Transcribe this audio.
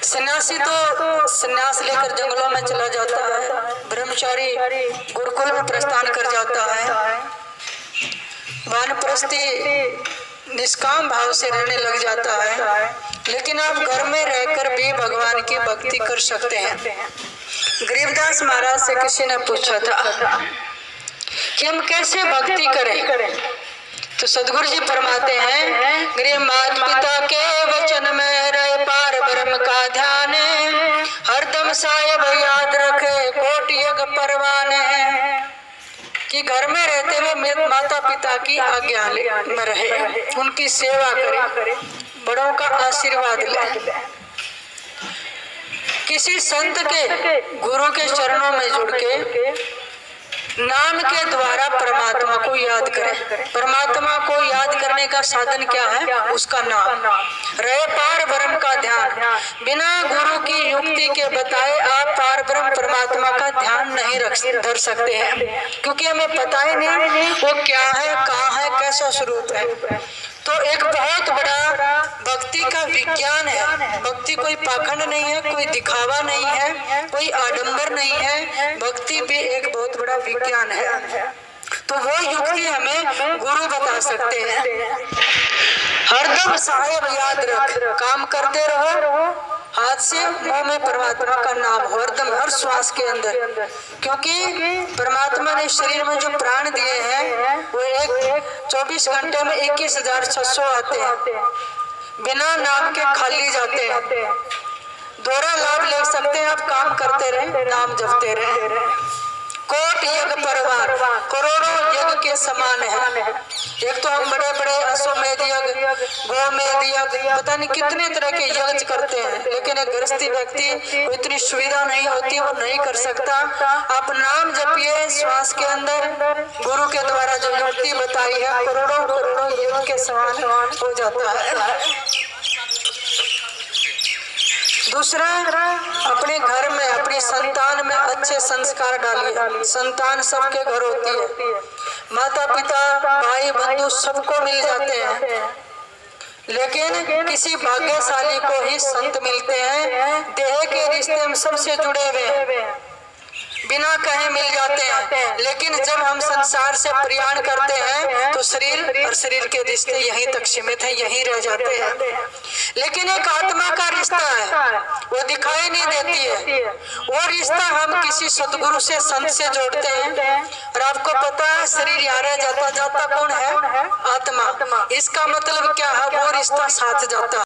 सन्यासी तो संन्यास लेकर जंगलों में चला जाता है, ब्रह्मचारी गुरुकुल में प्रस्थान कर जाता है, वानप्रस्थी निष्काम भाव से रहने लग जाता है। लेकिन आप घर में रहकर भी भगवान की भक्ति कर सकते हैं। गरीबदास महाराज से किसी ने पूछा था कि हम कैसे भक्ति करें, तो सदगुरु जी फरमाते हैं, गरीब माता पिता के वचन में रहे पार ब्रह्म का ध्यान, हरदम साहेब याद रखे कोटि यज्ञ परवान है। कि घर में रहते हुए माता पिता की आज्ञा में रहे, उनकी सेवा करे, बड़ों का आशीर्वाद ले, किसी संत के गुरु के चरणों में जुड़ के नाम के द्वारा परमात्मा को याद करें। परमात्मा को याद करने का साधन क्या है? उसका नाम। रहे पार ब्रह्म का ध्यान, बिना गुरु की युक्ति के बताए आप पार ब्रह्म परमात्मा का ध्यान नहीं धर सकते हैं, क्योंकि हमें पता ही नहीं वो क्या है, कहाँ है, कैसा स्वरूप है। तो एक बहुत बड़ा भक्ति का विज्ञान है। भक्ति कोई पाखंड नहीं है, कोई दिखावा नहीं है, कोई आडंबर नहीं है। भक्ति भी एक बहुत बड़ा विज्ञान है। तो वो युक्ति हमें गुरु बता सकते हैं। हरदम साहेब याद रख, काम करते रहो, हाथ से मुंह में परमात्मा का नाम हो, हरदम हर श्वास के अंदर। क्योंकि परमात्मा ने शरीर में जो प्राण दिए हैं वो 24 घंटे में 21,600 आते हैं, बिना नाम के खाली जाते हैं। दोहरा लाभ ले सकते हैं, आप काम करते रहे, नाम जपते रहे। कोट यज्ञ परवार, करोड़ों यज्ञ के समान है। एक तो हम बड़े बड़े अश्वमेध यज्ञ, गोमेध यज्ञ, पता नहीं कितने तरह के यज्ञ करते हैं, लेकिन एक गृहस्थी व्यक्ति को इतनी सुविधा नहीं होती, वो नहीं कर सकता। आप नाम जपिए श्वास के अंदर, गुरु के द्वारा जो युक्ति बताई है, करोड़ों करोड़ों यज्ञ के समान हो जाता है। दूसरा, अपने घर में अपनी संतान में अच्छे संस्कार डालिए। संतान सबके घर होती है, माता पिता भाई बंधु सबको मिल जाते हैं, लेकिन किसी भाग्यशाली को ही संत मिलते हैं। देह के रिश्ते में सबसे जुड़े हुए बिना कहे मिल जाते हैं, लेकिन जब हम संसार से प्रयाण करते हैं तो शरीर और शरीर के रिश्ते यहीं तक सीमित हैं, यहीं रह जाते हैं। लेकिन एक आत्मा का रिश्ता है, वो दिखाई नहीं देती है। वो रिश्ता हम किसी सदगुरु से, संत से जोड़ते हैं। और आपको पता है शरीर यहाँ रह जाता, जाता कौन है? आत्मा। इसका मतलब क्या है? वो रिश्ता साथ जाता है।